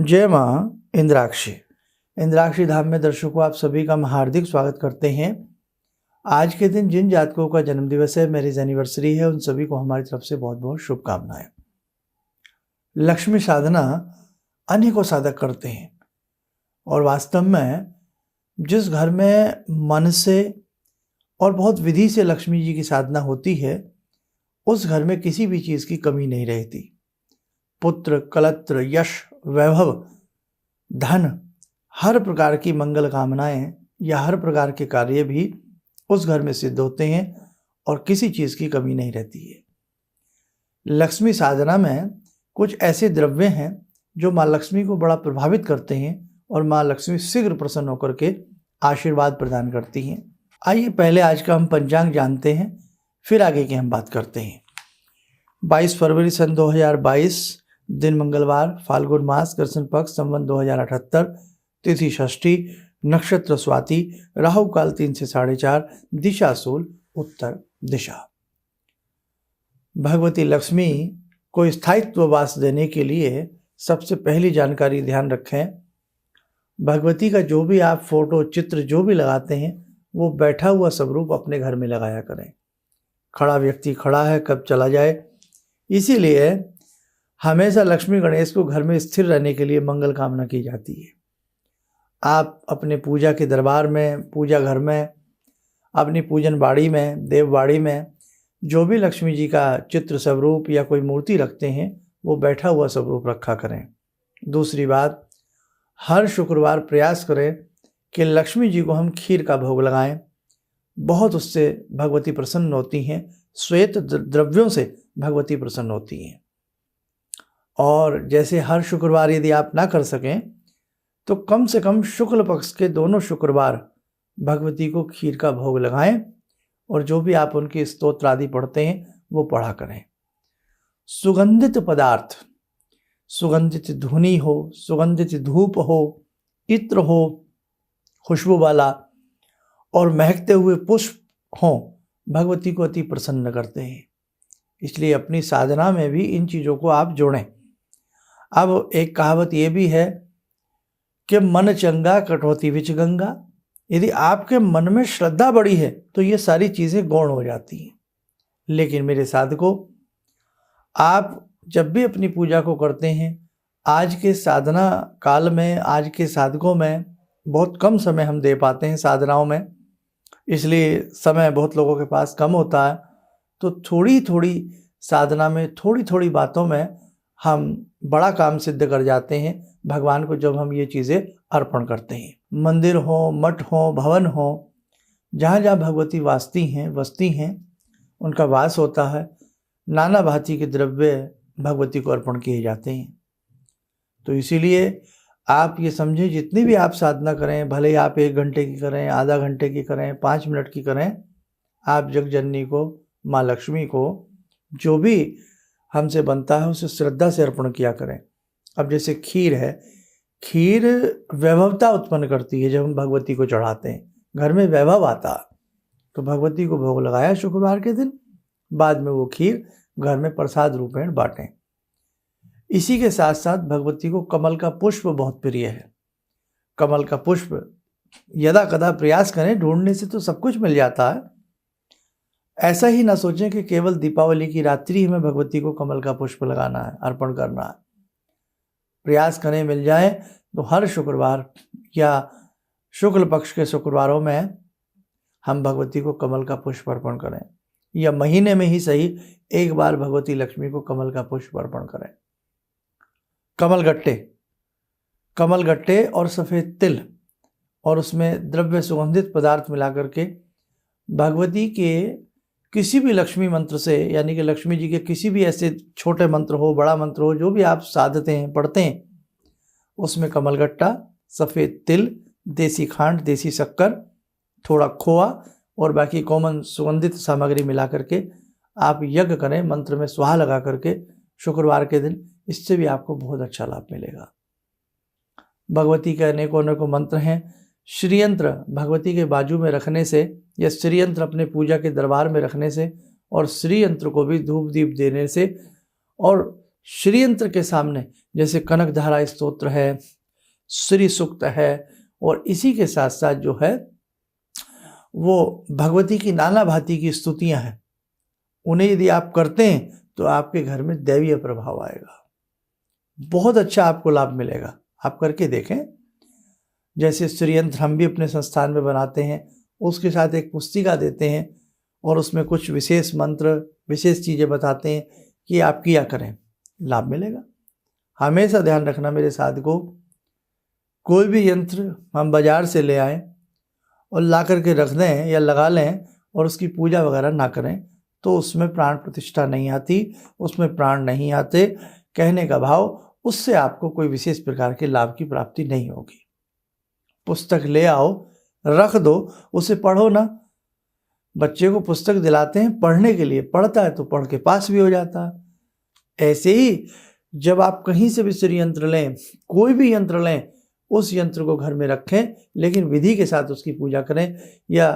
जय माँ इंद्राक्षी। इंद्राक्षी धाम में दर्शकों आप सभी का हम हार्दिक स्वागत करते हैं। आज के दिन जिन जातकों का जन्मदिवस है, मैरिज एनिवर्सरी है, उन सभी को हमारी तरफ से बहुत बहुत शुभकामनाएं। लक्ष्मी साधना अनेकों साधक करते हैं और वास्तव में जिस घर में मन से और बहुत विधि से लक्ष्मी जी की साधना होती है, उस घर में किसी भी चीज़ की कमी नहीं रहती। पुत्र, कलत्र, यश, वैभव, धन, हर प्रकार की मंगल कामनाएं या हर प्रकार के कार्य भी उस घर में सिद्ध होते हैं और किसी चीज़ की कमी नहीं रहती है। लक्ष्मी साधना में कुछ ऐसे द्रव्य हैं जो माँ लक्ष्मी को बड़ा प्रभावित करते हैं और माँ लक्ष्मी शीघ्र प्रसन्न होकर के आशीर्वाद प्रदान करती हैं। आइए पहले आज का हम पंचांग जानते हैं, फिर आगे की हम बात करते हैं। 22 फरवरी सन 2022, दिन मंगलवार, फाल्गुन मास, कृष्ण पक्ष, संवत 2078, तिथि षष्ठी, नक्षत्र स्वाति, राहु काल 3 से 4:30, दिशा सूल उत्तर दिशा। भगवती लक्ष्मी को स्थायित्व वास देने के लिए सबसे पहली जानकारी ध्यान रखें, भगवती का जो भी आप फोटो, चित्र जो भी लगाते हैं, वो बैठा हुआ स्वरूप अपने घर में लगाया करें। खड़ा व्यक्ति खड़ा है, कब चला जाए, इसीलिए हमेशा लक्ष्मी गणेश को घर में स्थिर रहने के लिए मंगल कामना की जाती है। आप अपने पूजा के दरबार में, पूजा घर में, अपनी पूजन बाड़ी में, देव बाड़ी में जो भी लक्ष्मी जी का चित्र स्वरूप या कोई मूर्ति रखते हैं, वो बैठा हुआ स्वरूप रखा करें। दूसरी बात, हर शुक्रवार प्रयास करें कि लक्ष्मी जी को हम खीर का भोग लगाएं। बहुत उससे भगवती प्रसन्न होती हैं, श्वेत द्रव्यों से भगवती प्रसन्न होती हैं। और जैसे हर शुक्रवार यदि आप ना कर सकें तो कम से कम शुक्ल पक्ष के दोनों शुक्रवार भगवती को खीर का भोग लगाएं और जो भी आप उनके स्तोत्र आदि पढ़ते हैं वो पढ़ा करें। सुगंधित पदार्थ, सुगंधित धुनी हो, सुगंधित धूप हो, इत्र हो, खुशबू वाला और महकते हुए पुष्प हों, भगवती को अति प्रसन्न करते हैं। इसलिए अपनी साधना में भी इन चीज़ों को आप जोड़ें। अब एक कहावत ये भी है कि मन चंगा कटौती विच गंगा। यदि आपके मन में श्रद्धा बड़ी है तो ये सारी चीज़ें गौण हो जाती हैं। लेकिन मेरे साधकों, आप जब भी अपनी पूजा को करते हैं, आज के साधना काल में, आज के साधकों में बहुत कम समय हम दे पाते हैं साधनाओं में, इसलिए समय बहुत लोगों के पास कम होता है, तो थोड़ी थोड़ी साधना में, थोड़ी थोड़ी बातों में हम बड़ा काम सिद्ध कर जाते हैं भगवान को जब हम ये चीज़ें अर्पण करते हैं। मंदिर हो, मठ हो, भवन हो, जहाँ जहाँ भगवती वसती हैं, उनका वास होता है, नाना भांति के द्रव्य भगवती को अर्पण किए जाते हैं। तो इसीलिए आप ये समझें, जितनी भी आप साधना करें, भले ही आप 1 घंटे की करें, आधा घंटे की करें, 5 मिनट की करें, आप जगजननी को, माँ लक्ष्मी को जो भी हमसे बनता है उसे श्रद्धा से अर्पण किया करें। अब जैसे खीर है, खीर वैभवता उत्पन्न करती है। जब हम भगवती को चढ़ाते हैं, घर में वैभव आता, तो भगवती को भोग लगाया शुक्रवार के दिन, बाद में वो खीर घर में प्रसाद रूपेण बांटें। इसी के साथ साथ भगवती को कमल का पुष्प बहुत प्रिय है। कमल का पुष्प यदा कदा प्रयास करें, ढूंढने से तो सब कुछ मिल जाता है। ऐसा ही ना सोचें कि केवल दीपावली की रात्रि में भगवती को कमल का पुष्प लगाना है, अर्पण करना है। प्रयास करें मिल जाए तो हर शुक्रवार या शुक्ल पक्ष के शुक्रवारों में हम भगवती को कमल का पुष्प अर्पण करें, या महीने में ही सही एक बार भगवती लक्ष्मी को कमल का पुष्प अर्पण करें। कमल गट्टे और सफ़ेद तिल और उसमें द्रव्य सुगंधित पदार्थ मिला करके भगवती के किसी भी लक्ष्मी मंत्र से, यानी कि लक्ष्मी जी के किसी भी ऐसे छोटे मंत्र हो, बड़ा मंत्र हो, जो भी आप साधते हैं, पढ़ते हैं, उसमें कमलगट्टा, सफ़ेद तिल, देसी खांड, देसी शक्कर, थोड़ा खोआ और बाकी कॉमन सुगंधित सामग्री मिला करके आप यज्ञ करें, मंत्र में स्वाहा लगा करके शुक्रवार के दिन। इससे भी आपको बहुत अच्छा लाभ मिलेगा। भगवती के अनेकों मंत्र हैं। श्रीयंत्र भगवती के बाजू में रखने से या श्रीयंत्र अपने पूजा के दरबार में रखने से और श्रीयंत्र को भी धूप दीप देने से और श्री यंत्र के सामने जैसे कनकधारा स्तोत्र है, श्री सूक्त है, और इसी के साथ साथ जो है वो भगवती की नाना भांति की स्तुतियां हैं, उन्हें यदि आप करते हैं तो आपके घर में दैवीय प्रभाव आएगा, बहुत अच्छा आपको लाभ मिलेगा। आप करके देखें। जैसे श्री यंत्र हम भी अपने संस्थान में बनाते हैं, उसके साथ एक पुस्तिका देते हैं और उसमें कुछ विशेष मंत्र, विशेष चीज़ें बताते हैं कि आप किया करें, लाभ मिलेगा। हमेशा ध्यान रखना मेरे साधकों, कोई भी यंत्र हम बाजार से ले आएं और ला करके रख दें या लगा लें और उसकी पूजा वगैरह ना करें तो उसमें प्राण प्रतिष्ठा नहीं आती, उसमें प्राण नहीं आते। कहने का भाव, उससे आपको कोई विशेष प्रकार के लाभ की प्राप्ति नहीं होगी। पुस्तक ले आओ, रख दो, उसे पढ़ो ना। बच्चे को पुस्तक दिलाते हैं पढ़ने के लिए, पढ़ता है तो पढ़ के पास भी हो जाता है। ऐसे ही जब आप कहीं से भी श्री यंत्र लें, कोई भी यंत्र लें, उस यंत्र को घर में रखें, लेकिन विधि के साथ उसकी पूजा करें। या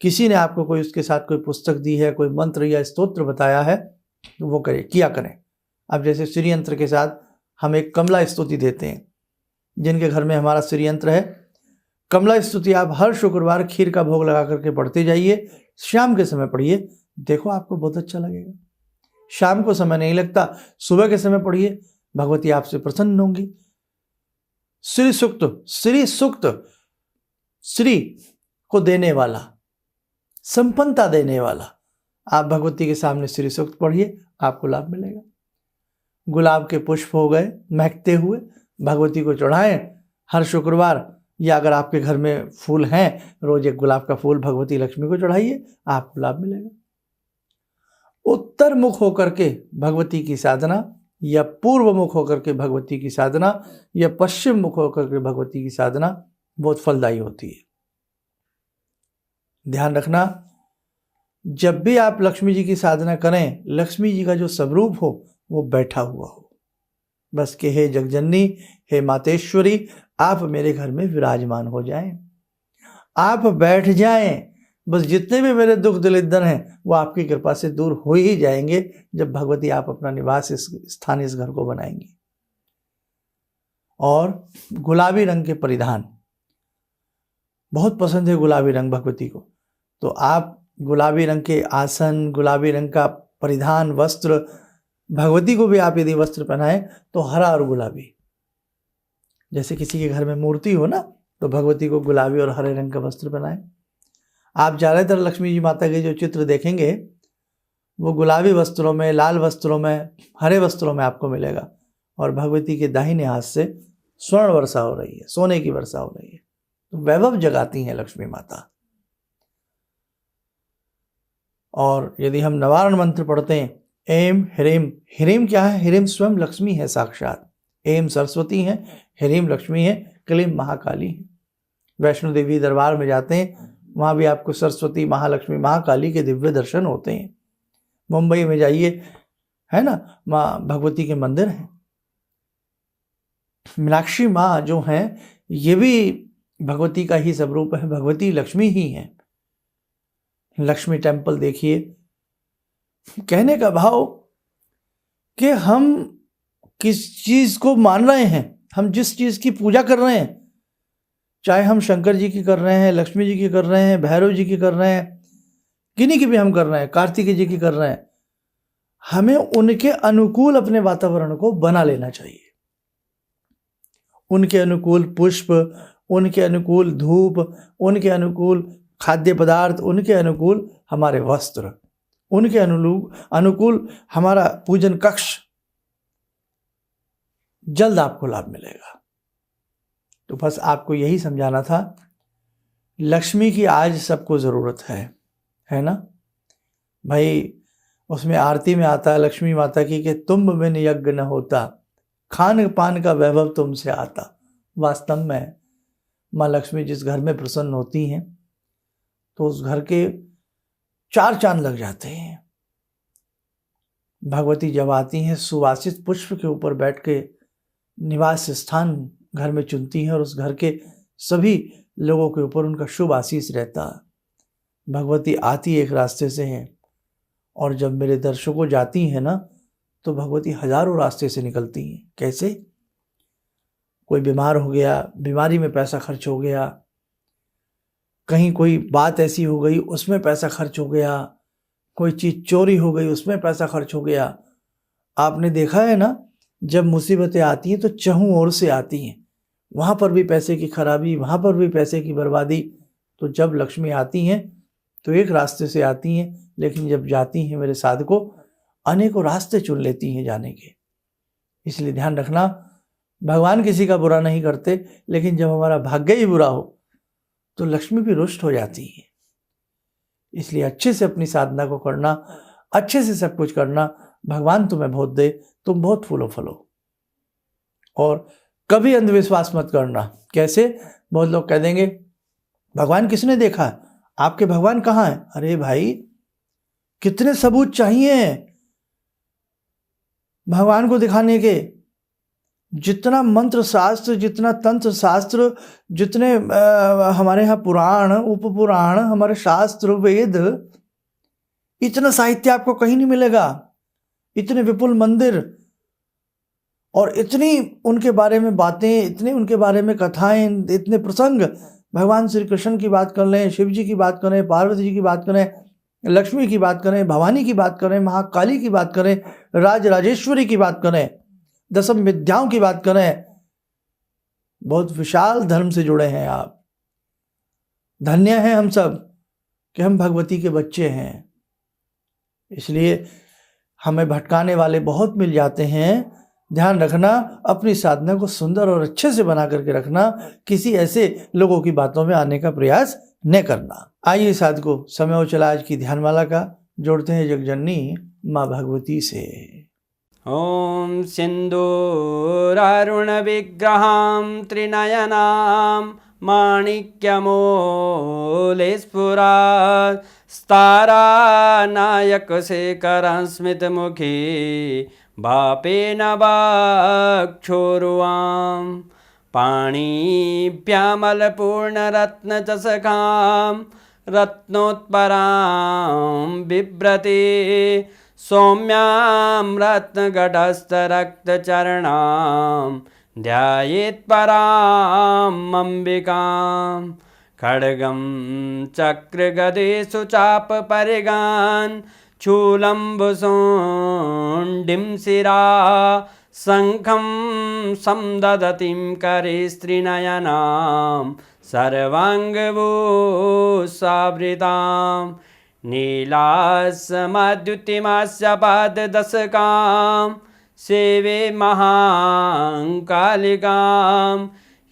किसी ने आपको कोई उसके साथ कोई पुस्तक दी है, कोई मंत्र या स्तोत्र बताया है, तो वो किया करें। अब जैसे श्री यंत्र के साथ हम एक कमला स्तुति देते हैं, जिनके घर में हमारा श्री यंत्र है, कमला स्तुति आप हर शुक्रवार खीर का भोग लगा करके पढ़ते जाइए, शाम के समय पढ़िए, देखो आपको बहुत अच्छा लगेगा। शाम को समय नहीं लगता, सुबह के समय पढ़िए, भगवती आपसे प्रसन्न होंगी। श्री सूक्त, श्री सूक्त श्री को देने वाला, संपन्नता देने वाला, आप भगवती के सामने श्री सूक्त पढ़िए, आपको लाभ मिलेगा। गुलाब के पुष्प हो गए महकते हुए, भगवती को चढ़ाएं हर शुक्रवार, या अगर आपके घर में फूल हैं, रोज एक गुलाब का फूल भगवती लक्ष्मी को चढ़ाइए, आपको लाभ मिलेगा। उत्तर मुख होकर के भगवती की साधना, या पूर्व मुख होकर के भगवती की साधना, या पश्चिम मुख होकर के भगवती की साधना बहुत फलदायी होती है। ध्यान रखना, जब भी आप लक्ष्मी जी की साधना करें, लक्ष्मी जी का जो स्वरूप हो वो बैठा हुआ हो, बस कि हे जगजननी, हे मातेश्वरी, आप मेरे घर में विराजमान हो जाएं, आप बैठ जाएं। बस जितने भी मेरे दुख दलिद्र हैं वो आपकी कृपा से दूर हो ही जाएंगे, जब भगवती आप अपना निवास स्थान इस घर को बनाएंगी। और गुलाबी रंग के परिधान बहुत पसंद है, गुलाबी रंग भगवती को, तो आप गुलाबी रंग के आसन, गुलाबी रंग का परिधान, वस्त्र, भगवती को भी आप यदि वस्त्र पहनाएं तो हरा और गुलाबी। जैसे किसी के घर में मूर्ति हो ना, तो भगवती को गुलाबी और हरे रंग का वस्त्र पहनाएं। आप ज़्यादातर लक्ष्मी जी माता के जो चित्र देखेंगे वो गुलाबी वस्त्रों में, लाल वस्त्रों में, हरे वस्त्रों में आपको मिलेगा। और भगवती के दाहिने हाथ से स्वर्ण वर्षा हो रही है, सोने की वर्षा हो रही है, तो वैभव जगाती हैं लक्ष्मी माता। और यदि हम नवारण मंत्र पढ़ते हैं, एम ह्रीम, ह्रीम क्या है? ह्रीम स्वयं लक्ष्मी है साक्षात। एम सरस्वती है, ह्रीम लक्ष्मी है, क्लीम महाकाली है। वैष्णो देवी दरबार में जाते हैं, वहाँ भी आपको सरस्वती, महालक्ष्मी, महाकाली के दिव्य दर्शन होते हैं। मुंबई में जाइए, है ना, माँ भगवती के मंदिर हैं। मीनाक्षी माँ जो हैं, ये भी भगवती का ही स्वरूप है, भगवती लक्ष्मी ही है। लक्ष्मी टेम्पल देखिए। कहने का भाव कि हम किस चीज को मान रहे हैं, हम जिस चीज की पूजा कर रहे हैं, चाहे हम शंकर जी की कर रहे हैं, लक्ष्मी जी की कर रहे हैं, भैरव जी की कर रहे हैं, किन्हीं की भी हम कर रहे हैं, कार्तिकेय जी की कर रहे हैं, हमें उनके अनुकूल अपने वातावरण को बना लेना चाहिए। उनके अनुकूल पुष्प, उनके अनुकूल धूप, उनके अनुकूल खाद्य पदार्थ, उनके अनुकूल हमारे वस्त्र, उनके अनुकूल हमारा पूजन कक्ष, जल्द आपको लाभ मिलेगा। तो बस आपको यही समझाना था। लक्ष्मी की आज सबको ज़रूरत है ना भाई। उसमें आरती में आता है लक्ष्मी माता की कि तुम बिन यज्ञ न होता, खान पान का वैभव तुमसे आता। वास्तव में माँ लक्ष्मी जिस घर में प्रसन्न होती हैं तो उस घर के 4 चांद लग जाते हैं। भगवती जब आती हैं, सुवासित पुष्प के ऊपर बैठ के निवास स्थान घर में चुनती हैं और उस घर के सभी लोगों के ऊपर उनका शुभ आशीष रहता है। भगवती आती एक रास्ते से है और जब मेरे दर्शकों जाती हैं ना, तो भगवती हजारों रास्ते से निकलती हैं। कैसे? कोई बीमार हो गया, बीमारी में पैसा खर्च हो गया, कहीं कोई बात ऐसी हो गई उसमें पैसा खर्च हो गया, कोई चीज़ चोरी हो गई उसमें पैसा खर्च हो गया। आपने देखा है ना, जब मुसीबतें आती हैं तो चहुं ओर से आती हैं, वहाँ पर भी पैसे की खराबी, वहाँ पर भी पैसे की बर्बादी। तो जब लक्ष्मी आती हैं तो एक रास्ते से आती हैं, लेकिन जब जाती हैं मेरे साधकों अनेकों रास्ते चुन लेती हैं जाने के। इसलिए ध्यान रखना, भगवान किसी का बुरा नहीं करते, लेकिन जब हमारा भाग्य ही बुरा हो तो लक्ष्मी भी रुष्ट हो जाती है। इसलिए अच्छे से अपनी साधना को करना, अच्छे से सब कुछ करना। भगवान तुम्हें बहुत दे, तुम बहुत फूलो फलो। और कभी अंधविश्वास मत करना। कैसे? बहुत लोग कह देंगे भगवान किसने देखा है, आपके भगवान कहाँ है? अरे भाई, कितने सबूत चाहिए भगवान को दिखाने के? जितना मंत्र शास्त्र, जितना तंत्र शास्त्र, जितने हमारे यहाँ पुराण, उपपुराण, हमारे शास्त्र, वेद, इतना साहित्य आपको कहीं नहीं मिलेगा। इतने विपुल मंदिर और इतनी उनके बारे में बातें, इतने उनके बारे में कथाएं, इतने प्रसंग। भगवान श्री कृष्ण की बात कर लें, शिव जी की बात करें, पार्वती जी की बात करें, लक्ष्मी की बात करें, भवानी की बात करें, महाकाली की बात करें, राजराजेश्वरी की बात करें, दशम विद्याओं की बात करें, बहुत विशाल धर्म से जुड़े हैं आप। धन्य हैं हम सब कि हम भगवती के बच्चे हैं। इसलिए हमें भटकाने वाले बहुत मिल जाते हैं। ध्यान रखना, अपनी साधना को सुंदर और अच्छे से बना करके रखना, किसी ऐसे लोगों की बातों में आने का प्रयास न करना। आइए साधकों, समय हो चला आज की ध्यानमाला का। जोड़ते हैं जगजननी माँ भगवती से। ॐ सिन्दूरारुण विग्रहां त्रिनयनां माणिक्यमूले स्फुरात् स्तारानायकशेखरं स्मितमुखी भापेन वक्षोरुवां पाणिभ्यामलपूर्णरत्नचषकां रत्नोत्परां बिभ्रति सौम्यां रत्नघटस्थरक्तचरणां ध्यायेत्परां अम्बिकां खड्गं चक्रगदेषु चापपरिगान् शूलम्बुशोण्डिं शिरा शङ्खं संदधतीं करे स्त्रीनयनां सर्वाङ्गभूषावृताम् नीलास्मद्युतिमास्य पाददशकां सेवे महाकालिकां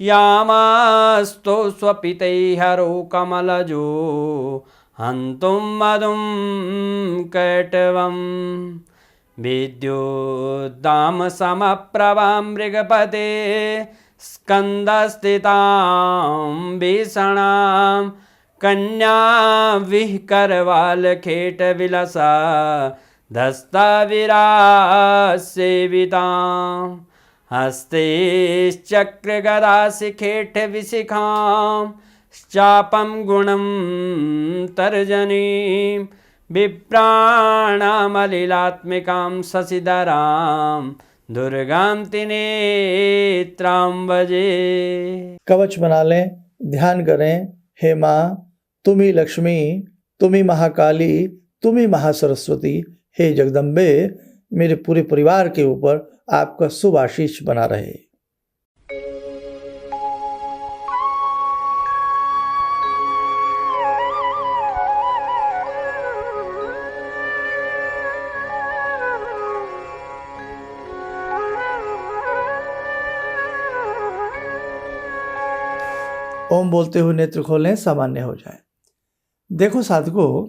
यामास्तो स्वपितैहरो कमलजो हन्तुं मधुं कैटवं विद्युद्दामसमप्रभां मृगपते स्कन्दस्थितां भीषणां कन्या विहकरवालखेटविलसा धस्ताविरासेवितां हस्तैश्चक्रगदाशिखेटविशिखां चापं गुणं तर्जनीं विप्राणामलिलात्मिकां शशिधरां दुर्गां त्रिनेत्रां भजे। कवच बना लें, ध्यान करें। हे माँ, तुम ही लक्ष्मी, तुम ही महाकाली, तुम ही महासरस्वती। हे जगदम्बे, मेरे पूरे परिवार के ऊपर आपका शुभ आशीष बना रहे। ओम बोलते हुए नेत्र खोलें, सामान्य हो जाए। देखो साधकों,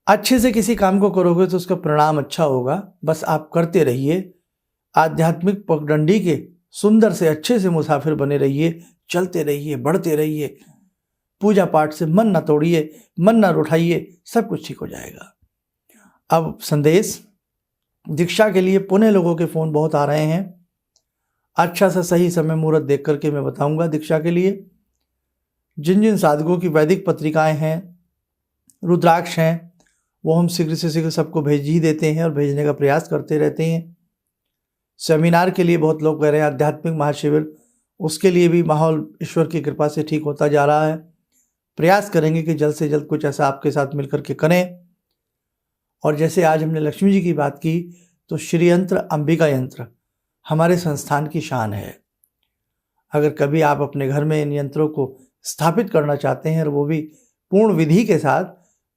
अच्छे से किसी काम को करोगे तो उसका परिणाम अच्छा होगा। बस आप करते रहिए। आध्यात्मिक पगडंडी के सुंदर से अच्छे से मुसाफिर बने रहिए, चलते रहिए, बढ़ते रहिए। पूजा पाठ से मन ना तोड़िए, मन ना रुठाइए, सब कुछ ठीक हो जाएगा। अब संदेश, दीक्षा के लिए पुणे लोगों के फ़ोन बहुत आ रहे हैं। अच्छा सा सही समय मुहूर्त देख करके मैं बताऊंगा दीक्षा के लिए। जिन जिन साधकों की वैदिक पत्रिकाएं हैं, रुद्राक्ष हैं, वो हम शीघ्र से शीघ्र सबको भेज ही देते हैं और भेजने का प्रयास करते रहते हैं। सेमिनार के लिए बहुत लोग कह रहे हैं, आध्यात्मिक महाशिविर, उसके लिए भी माहौल ईश्वर की कृपा से ठीक होता जा रहा है। प्रयास करेंगे कि जल्द से जल्द कुछ ऐसा आपके साथ मिलकर के करें। और जैसे आज हमने लक्ष्मी जी की बात की, तो श्री यंत्र, अंबिका यंत्र हमारे संस्थान की शान है। अगर कभी आप अपने घर में इन यंत्रों को स्थापित करना चाहते हैं और वो भी पूर्ण विधि के साथ,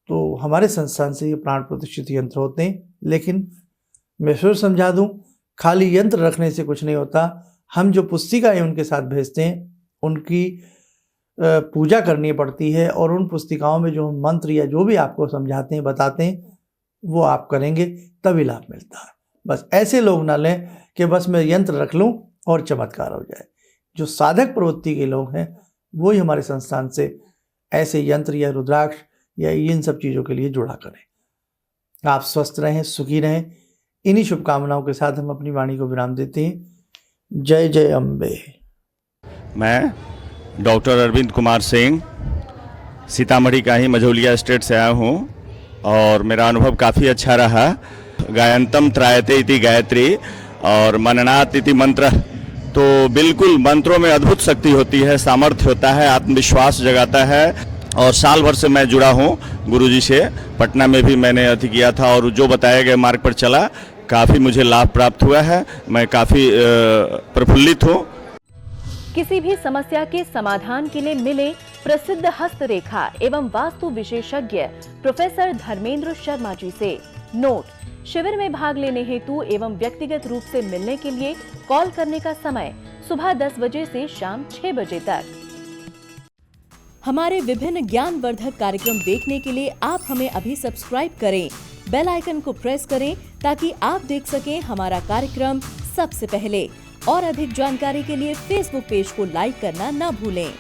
तो हमारे संस्थान से ये प्राण प्रतिष्ठित यंत्र होते हैं। लेकिन मैं फिर समझा दूं, खाली यंत्र रखने से कुछ नहीं होता। हम जो पुस्तिकाएं उनके साथ भेजते हैं, उनकी पूजा करनी पड़ती है, और उन पुस्तिकाओं में जो मंत्र या जो भी आपको समझाते हैं, बताते हैं, वो आप करेंगे तभी लाभ मिलता है। बस ऐसे लोग ना लें कि बस मैं यंत्र रख लूं और चमत्कार हो जाए। जो साधक प्रवृत्ति के लोग हैं, वही हमारे संस्थान से ऐसे यंत्र या रुद्राक्ष या इन सब चीज़ों के लिए जुड़ा करें। आप स्वस्थ रहें, सुखी रहें। इन्हीं शुभकामनाओं के साथ हम अपनी वाणी को विराम देते हैं। जय जय अम्बे। मैं डॉक्टर अरविंद कुमार सिंह सीतामढ़ी का ही मझौलिया स्टेट से आया हूँ और मेरा अनुभव काफ़ी अच्छा रहा। गायंतम त्रायते इति गायत्री और मननात इति मंत्र, तो बिल्कुल मंत्रों में अद्भुत शक्ति होती है, सामर्थ्य होता है, आत्मविश्वास जगाता है। और साल भर से मैं जुड़ा हूँ गुरुजी से। पटना में भी मैंने अति किया था और जो बताए गए मार्ग पर चला, काफ़ी मुझे लाभ प्राप्त हुआ है। मैं काफ़ी प्रफुल्लित हूँ। किसी भी समस्या के समाधान के लिए मिले प्रसिद्ध हस्तरेखा एवं वास्तु विशेषज्ञ प्रोफेसर धर्मेंद्र शर्मा जी से। नोट: शिविर में भाग लेने हेतु एवं व्यक्तिगत रूप से मिलने के लिए कॉल करने का समय सुबह 10 बजे से शाम 6 बजे तक। हमारे विभिन्न ज्ञानवर्धक कार्यक्रम देखने के लिए आप हमें अभी सब्सक्राइब करें, बेल आइकन को प्रेस करें ताकि आप देख सकें हमारा कार्यक्रम सबसे पहले। और अधिक जानकारी के लिए फेसबुक पेज को लाइक करना न भूलें।